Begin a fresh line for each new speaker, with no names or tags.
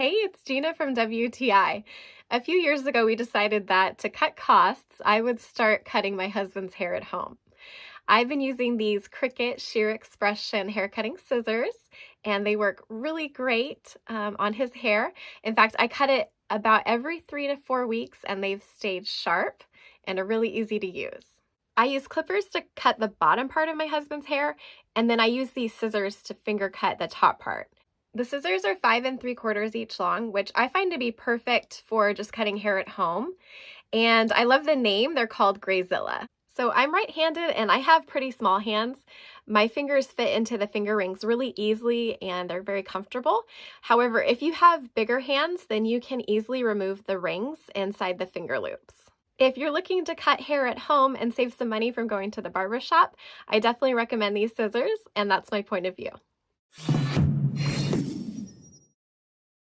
Hey, it's Gina from WTI. A few years ago, we decided that to cut costs, I would start cutting my husband's hair at home. I've been using these Cricut Shear Expression hair cutting scissors, and they work really great on his hair. In fact, I cut it about every 3 to 4 weeks, and they've stayed sharp and are really easy to use. I use clippers to cut the bottom part of my husband's hair, and then I use these scissors to finger cut the top part. The scissors are 5 3/4 each long, which I find to be perfect for just cutting hair at home. And I love the name, they're called Grayzilla. So I'm right-handed and I have pretty small hands. My fingers fit into the finger rings really easily and they're very comfortable. However, if you have bigger hands, then you can easily remove the rings inside the finger loops. If you're looking to cut hair at home and save some money from going to the barber shop, I definitely recommend these scissors, and that's my point of view.